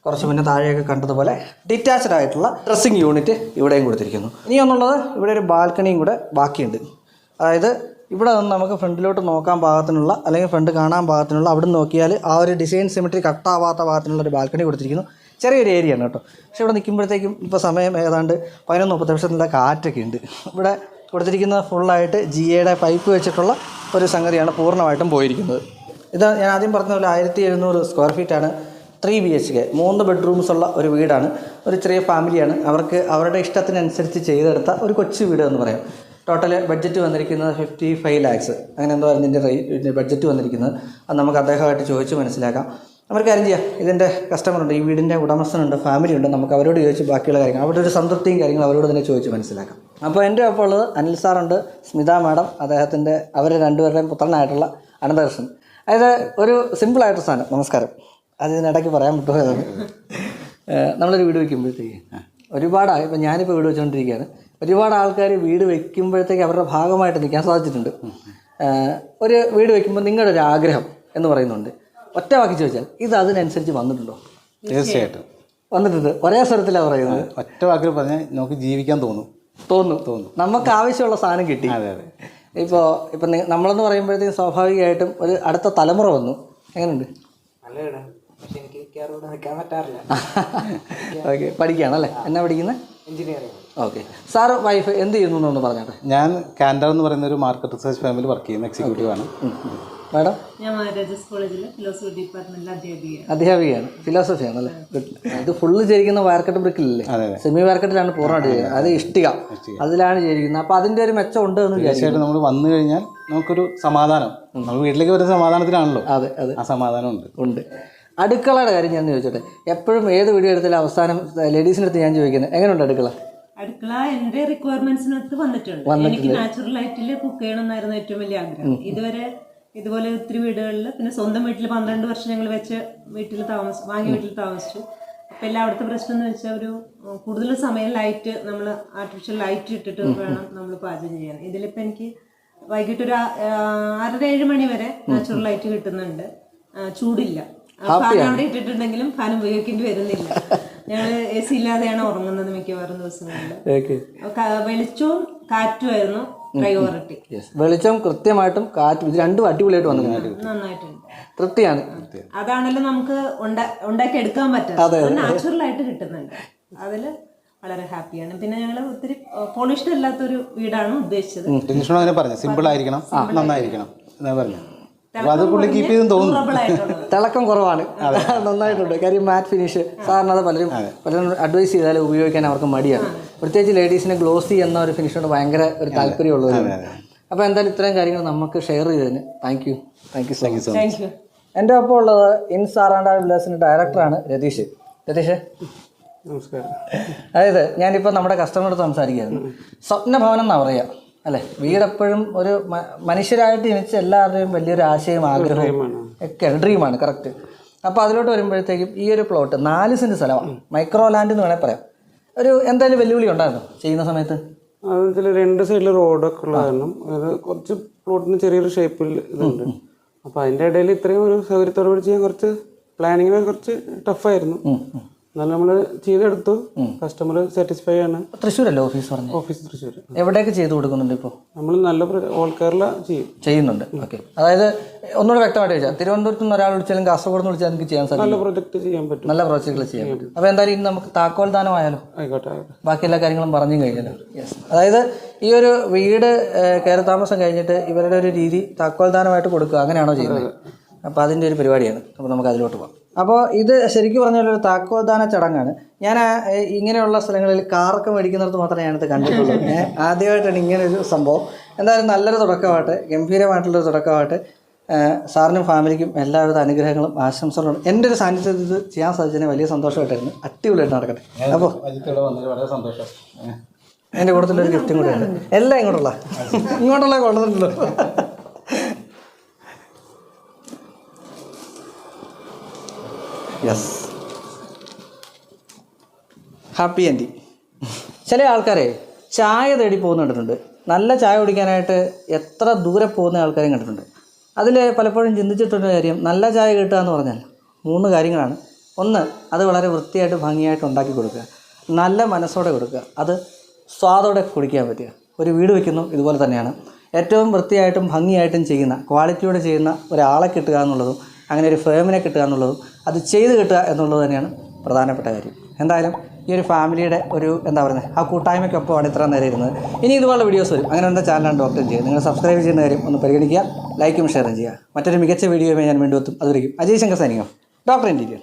കുറച്ച് മുന്നേ താഴെയൊക്കെ കണ്ടതുപോലെ ഡിറ്റാച്ച്ഡ് ആയിട്ടുള്ള ഡ്രസ്സിങ് യൂണിറ്റ് ഇവിടെയും കൊടുത്തിരിക്കുന്നു. ഇനി ഒന്നുള്ളത് ഇവിടെ ഒരു ബാൽക്കണിയും കൂടെ ബാക്കിയുണ്ട്. അതായത് ഇവിടെ നിന്ന് നമുക്ക് ഫ്രണ്ടിലോട്ട് നോക്കാൻ പാകത്തിനുള്ള അല്ലെങ്കിൽ ഫ്രണ്ട് കാണാൻ പാകത്തിനുള്ള അവിടെ നിന്ന് നോക്കിയാൽ ആ ഒരു ഡിസൈൻ സിമെട്രി കട്ടാവാത്ത പാകത്തിനുള്ള ഒരു ബാൽക്കണി കൊടുത്തിരിക്കുന്നു. ചെറിയൊരു ഏരിയ ആണ് കേട്ടോ. പക്ഷേ ഇവിടെ നിൽക്കുമ്പോഴത്തേക്കും ഇപ്പോൾ സമയം ഏതാണ്ട് 11:30 കാറ്റൊക്കെ ഉണ്ട്. ഇവിടെ കൊടുത്തിരിക്കുന്നത് ഫുള്ളായിട്ട് GIയുടെ പൈപ്പ് വെച്ചിട്ടുള്ള ഒരു സംഗതിയാണ് പൂർണ്ണമായിട്ടും പോയിരിക്കുന്നത്. ഇത് ഞാൻ ആദ്യം പറഞ്ഞ പോലെ 1700 സ്ക്വയർ ഫീറ്റാണ്. 3 BHK 3 ബെഡ്റൂംസ് ഉള്ള ഒരു വീടാണ്. ഒരു ചെറിയ ഫാമിലിയാണ്. അവർക്ക് അവരുടെ ഇഷ്ടത്തിനനുസരിച്ച് ചെയ്തെടുത്ത ഒരു കൊച്ചു വീട് എന്ന് പറയാം. ടോട്ടൽ ബഡ്ജറ്റ് വന്നിരിക്കുന്നത് 55 lakhs അങ്ങനെ എന്തോ അതിൻ്റെ ബഡ്ജറ്റ് വന്നിരിക്കുന്നത്. അത് നമുക്ക് അദ്ദേഹമായിട്ട് ചോദിച്ച് മനസ്സിലാക്കാം. നമുക്ക് കാര്യം ചെയ്യാം. ഇതിൻ്റെ കസ്റ്റമറുണ്ട്, ഈ വീടിൻ്റെ ഉടമസ്ഥനുണ്ട്, ഫാമിലി ഉണ്ട്. നമുക്ക് അവരോട് ചോദിച്ച് ബാക്കിയുള്ള കാര്യങ്ങൾ, അവരുടെ ഒരു സംതൃപ്തിയും കാര്യങ്ങളും അവരോട് തന്നെ ചോദിച്ച് മനസ്സിലാക്കാം. അപ്പോൾ എൻ്റെ ഒപ്പം ഉള്ളത് അനിൽ സാറുണ്ട്, സ്മിത മാഡം, അദ്ദേഹത്തിൻ്റെ അവർ രണ്ടുപേരുടെയും പുത്രനായിട്ടുള്ള അനന്തകൃഷ്ണൻ. അതായത് ഒരു സിമ്പിളായിട്ടൊരു സാധനം. നമസ്കാരം. അത് ഇതിനിടയ്ക്ക് പറയാൻ പറ്റുമോ? നമ്മളൊരു വീട് വയ്ക്കുമ്പോഴത്തേക്ക് ഒരുപാട്, ഇപ്പം ഞാനിപ്പോൾ വീട് വെച്ചുകൊണ്ടിരിക്കുകയാണ്, ഒരുപാട് ആൾക്കാർ വീട് വയ്ക്കുമ്പോഴത്തേക്ക് അവരുടെ ഭാഗമായിട്ട് നിൽക്കാൻ സാധിച്ചിട്ടുണ്ട്. ഒരു വീട് വയ്ക്കുമ്പോൾ നിങ്ങളുടെ ഒരു ആഗ്രഹം എന്ന് പറയുന്നുണ്ട്. ഒറ്റ വാക്കി ചോദിച്ചാൽ ഇത് അതിനനുസരിച്ച് വന്നിട്ടുണ്ടോ? തീർച്ചയായിട്ടും വന്നിട്ടുണ്ട്. ഒരേ സ്വരത്തിലാണ് പറയുന്നത്. ഒറ്റ വാക്കിൽ പറഞ്ഞാൽ നമുക്ക് ജീവിക്കാൻ തോന്നും. നമുക്ക് ആവശ്യമുള്ള സാധനം കിട്ടി. ഇപ്പം നമ്മളെന്ന് പറയുമ്പോഴത്തേക്കും സ്വാഭാവികമായിട്ടും ഒരു അടുത്ത തലമുറ വന്നു. എങ്ങനെയുണ്ട്? ഓക്കെ, പഠിക്കുകയാണല്ലേ? എന്നാ പഠിക്കുന്നത്? എഞ്ചിനീയറിംഗ്. ഓക്കെ. സാറ് വൈഫ് എന്ത് ചെയ്യുന്നു എന്നൊന്ന് പറഞ്ഞാട്ടെ. ഞാൻ കാൻഡർ എന്ന് പറയുന്ന ഒരു മാർക്കറ്റ് റിസർച്ച് ഫാമിൽ വർക്ക് ചെയ്യുന്ന എക്സിക്യൂട്ടീവാണ്. മാഡം? ഞാൻ മഹാരാജാസ് കോളേജിലെ ഫിലോസഫി ഡിപ്പാർട്ട്മെന്റിൽ അധ്യാപികയാണ്. ഫിലോസഫിയാണ് അല്ലേ? ഇത് ഫുള്ള് ചെയ്തിരിക്കുന്ന വാർക്കട്ട് ബ്രിക്കിലല്ലേ? സെമി വാർക്കട്ടിലാണ് പൂർണ്ണമായിട്ട് ചെയ്യുന്നത്. അത് ഇഷ്ടിക, അതിലാണ് ചെയ്തിരിക്കുന്നത്. അപ്പോൾ അതിൻ്റെ ഒരു മെച്ചം ഉണ്ട് എന്ന് തീർച്ചയായിട്ടും. നമ്മൾ വന്നു കഴിഞ്ഞാൽ നമുക്കൊരു സമാധാനം, നമ്മൾ വീട്ടിലേക്ക് വരുന്ന സമാധാനത്തിലാണല്ലോ. അതെ, ആ സമാധാനം ഉണ്ട്. അടുക്കളയുടെ കാര്യം ഞാൻ ചോദിച്ചോട്ടെ. എപ്പോഴും ഏത് വീഡിയോ എടുത്താലും അവസാനം ലേഡീസിൻ്റെ അടുത്ത് ഞാൻ ചോദിക്കുന്നത് എങ്ങനെയുണ്ട് അടുക്കള? അടുക്കള എൻ്റെ റിക്വയർമെന്റ്സിനകത്ത് വന്നിട്ടുണ്ട്. എനിക്ക് നാച്ചുറൽ ലൈറ്റിൽ കുക്ക് ചെയ്യണമെന്നായിരുന്നു ഏറ്റവും വലിയ ആഗ്രഹം. ഇതുവരെ ഇതുപോലെ ഒത്തിരി വീടുകളിൽ, പിന്നെ സ്വന്തം വീട്ടിൽ 12 വർഷം ഞങ്ങൾ വെച്ച വീട്ടിൽ വാങ്ങിയ വീട്ടിൽ താമസിച്ചു. അപ്പം എല്ലാം അവിടുത്തെ പ്രശ്നം എന്ന് വെച്ചാൽ ഒരു കൂടുതൽ സമയം ലൈറ്റ്, നമ്മൾ ആർട്ടിഫിഷ്യൽ ലൈറ്റ് ഇട്ടിട്ട് വേണം നമ്മൾ പാചകം ചെയ്യാൻ. ഇതിലിപ്പോൾ എനിക്ക് വൈകിട്ട് ഒരു 6:30-7 മണി വരെ നാച്ചുറൽ ലൈറ്റ് കിട്ടുന്നുണ്ട്. ചൂടില്ല. ഫാൻ അവിടെ ഇട്ടിട്ടുണ്ടെങ്കിലും ഫാൻ ഉപയോഗിക്കേണ്ടി വരുന്നില്ല. ഞങ്ങൾ AC ഇല്ലാതെയാണ് ഉറങ്ങുന്നത് മിക്കവാറും ദിവസങ്ങളിൽ. വെളിച്ചവും കാറ്റുമായിരുന്നു പ്രയോറിറ്റി. വെളിച്ചം കൃത്യമായിട്ടും കാറ്റും ഇത് രണ്ടും അടിപൊളിയായിട്ട് നന്നായിട്ടുണ്ട്. തൃപ്തിയാണ്. അതാണല്ലോ നമുക്ക് ഉണ്ടാക്കി എടുക്കാൻ പറ്റുന്നത്. നാച്ചുറൽ ആയിട്ട് കിട്ടുന്നുണ്ട്. അതിൽ വളരെ ഹാപ്പിയാണ്. പിന്നെ ഞങ്ങൾ ഒത്തിരി പോളിഷ്ഡ് അല്ലാത്തൊരു വീടാണ് ഉദ്ദേശിച്ചത്. സിമ്പിൾ ആയിരിക്കണം, നന്നായിരിക്കണം എന്നാ പറഞ്ഞു. അത് പുള്ളി കീപ്പ് ചെയ്തെന്ന് തോന്നുന്നു. തിളക്കം കുറവാണ്, നന്നായിട്ടുണ്ട്. കാര്യം മാറ്റ് ഫിനിഷ് സാറിന് അത് പലരും അഡ്വൈസ് ചെയ്താലും ഉപയോഗിക്കാൻ അവർക്ക് മടിയാണ്. പ്രത്യേകിച്ച് ലേഡീസിന് ഗ്ലോസി എന്ന ഒരു ഫിനിഷോട് ഭയങ്കര ഒരു താല്പര്യമുള്ളവരാണ്. അപ്പോൾ എന്തായാലും ഇത്രയും കാര്യങ്ങൾ നമുക്ക് ഷെയർ ചെയ്തതിന് താങ്ക് യു സോ മച്ച്. എൻ്റെ ഒപ്പം ഉള്ളത് insrandrbuilders ഡയറക്ടറാണ് രതീഷ്. നമസ്കാരം. അതായത് ഞാനിപ്പോൾ നമ്മുടെ കസ്റ്റമറോട് സംസാരിക്കുകയായിരുന്നു. സ്വപ്നഭവനം എന്നാണ് പറയുക അല്ലേ? വീടെപ്പോഴും ഒരു മനുഷ്യരായിട്ട് ജനിച്ച എല്ലാവരുടെയും വലിയൊരു ആശയം, ആഗ്രഹവും ഒക്കെയാണ്, ഡ്രീമാണ്. കറക്റ്റ്. അപ്പോൾ അതിലോട്ട് വരുമ്പോഴത്തേക്കും ഈ ഒരു പ്ലോട്ട് 4 സെൻറ്റ് സ്ഥലമാണ്, മൈക്രോ ലാൻഡ് എന്ന് വേണേൽ പറയാം. ഒരു എന്തായാലും വെല്ലുവിളി ഉണ്ടായിരുന്നു ചെയ്യുന്ന സമയത്ത്? അതിൽ 2 സൈഡിൽ റോഡൊക്കെ ഉള്ള കാരണം അത് കുറച്ച് പ്ലോട്ടിന് ചെറിയൊരു ഷേപ്പിൽ ഇതുണ്ട്. അപ്പോൾ അതിൻ്റെ ഇടയിൽ ഇത്രയും ഒരു സൗകര്യത്തോടുകൂടി ചെയ്യാൻ കുറച്ച് പ്ലാനിങ്ങിന് കുറച്ച് ടഫായിരുന്നു. എന്നാലും നമ്മൾ ചെയ്തെടുത്തു. കസ്റ്റമർ സാറ്റിസ്ഫൈ ആണ്. തൃശ്ശൂരല്ലേ ഓഫീസ്? ഓഫീസ് തൃശ്ശൂർ. എവിടെയൊക്കെ ചെയ്ത് കൊടുക്കുന്നുണ്ട് ഇപ്പോൾ? നമ്മൾ നല്ല ഓൾ കേരള ചെയ്യുന്നുണ്ട്. ഓക്കെ. അതായത് ഒന്നുകൂടെ വ്യക്തമായിട്ട് ചോദിച്ചാൽ, തിരുവനന്തപുരത്ത് നിന്ന് ഒരാൾ വിളിച്ചാലും കാസർഗോഡ് നിന്ന് വിളിച്ചാൽ എനിക്ക് ചെയ്യാൻ സാധിക്കും. നല്ല പ്രൊജക്ട് ചെയ്യാൻ പറ്റും. നല്ല പ്രോജക്റ്റുകൾ ചെയ്യാൻ പറ്റും. അപ്പോൾ എന്തായാലും ഇനി നമുക്ക് താക്കോൽ ദാനമായാലോ? ആയിക്കോട്ടെ. ബാക്കി എല്ലാ കാര്യങ്ങളും പറഞ്ഞു കഴിഞ്ഞല്ലോ. അതായത് ഈ ഒരു വീട് കയറി താമസം കഴിഞ്ഞിട്ട് ഇവരുടെ ഒരു രീതി താക്കോൽ ദാനമായിട്ട് കൊടുക്കുക, അങ്ങനെയാണോ ചെയ്യുന്നത്? അപ്പോൾ അതിൻ്റെ ഒരു പരിപാടിയാണ്. അപ്പോൾ നമുക്ക് അതിലോട്ട് പോകാം. അപ്പോൾ ഇത് ശരിക്കും പറഞ്ഞാൽ ഒരു താക്കോൽദാന ചടങ്ങാണ്. ഞാൻ ഇങ്ങനെയുള്ള സ്ഥലങ്ങളിൽ കാറൊക്കെ മേടിക്കുന്നിടത്ത് മാത്രമേ ഞാനത് കണ്ടിട്ടുള്ളൂ. ആദ്യമായിട്ടാണ് ഇങ്ങനൊരു സംഭവം. എന്തായാലും നല്ലൊരു തുടക്കമാവട്ടെ, ഗംഭീരമായിട്ടുള്ളൊരു തുടക്കമാവട്ടെ. സാറിനും ഫാമിലിക്കും എല്ലാവിധ അനുഗ്രഹങ്ങളും ആശംസകളും. എൻ്റെ ഒരു സാന്നിധ്യത്തിൽ ഇത് ചെയ്യാൻ സാധിച്ചതിന് വലിയ സന്തോഷമായിട്ടായിരുന്നു. അടിപൊളിയായിട്ട് നടക്കട്ടെ. അപ്പോൾ വളരെ സന്തോഷം. എൻ്റെ കൂട്ടത്തിലൊരു ഗിഫ്റ്റും കൂടെയാണ്. എല്ലാം ഇങ്ങോട്ടുള്ള കൊണ്ടുവന്നിട്ടുള്ളൂ. Yes, happy ending. ചില ആൾക്കാരെ ചായ തേടി പോകുന്ന കണ്ടിട്ടുണ്ട്. നല്ല ചായ കുടിക്കാനായിട്ട് എത്ര ദൂരെ പോകുന്ന ആൾക്കാരെയും കണ്ടിട്ടുണ്ട്. അതിൽ പലപ്പോഴും ചിന്തിച്ചിട്ടൊരു കാര്യം, നല്ല ചായ കിട്ടുക എന്ന് പറഞ്ഞാൽ 3 കാര്യങ്ങളാണ്. ഒന്ന്, അത് വളരെ വൃത്തിയായിട്ട് ഭംഗിയായിട്ട് ഉണ്ടാക്കി കൊടുക്കുക, നല്ല മനസ്സോടെ കൊടുക്കുക, അത് സ്വാദോടെ കുടിക്കാൻ പറ്റുക. ഒരു വീട് വയ്ക്കുന്നു ഇതുപോലെ തന്നെയാണ്. ഏറ്റവും വൃത്തിയായിട്ടും ഭംഗിയായിട്ടും ചെയ്യുന്ന, ക്വാളിറ്റിയോടെ ചെയ്യുന്ന ഒരാളെ കിട്ടുക എന്നുള്ളതും, അങ്ങനെ ഒരു ഫേമിനെ കിട്ടുക എന്നുള്ളതും, അത് ചെയ്ത് കിട്ടുക എന്നുള്ളത് തന്നെയാണ് പ്രധാനപ്പെട്ട കാര്യം. എന്തായാലും ഈ ഒരു ഫാമിലിയുടെ ഒരു ആ കൂട്ടായ്മയ്ക്കൊപ്പമാണ് ഇത്ര നേരം ഇരുന്നത്. ഇനി ഇതുപോലുള്ള വീഡിയോസ് വരും. അങ്ങനെ എന്താ ചാനലാണ് ഡോക്ടർ ചെയ്യുക. നിങ്ങൾ സബ്സ്ക്രൈബ് ചെയ്യുന്ന കാര്യം ഒന്ന് പരിഗണിക്കുക, ലൈക്കും ഷെയറും ചെയ്യുക. മറ്റൊരു മികച്ച വീഡിയോയുമായി ഞാൻ വീണ്ടും എത്തും. അതുവരെയും Ajay Shankar signing off, doctor interior.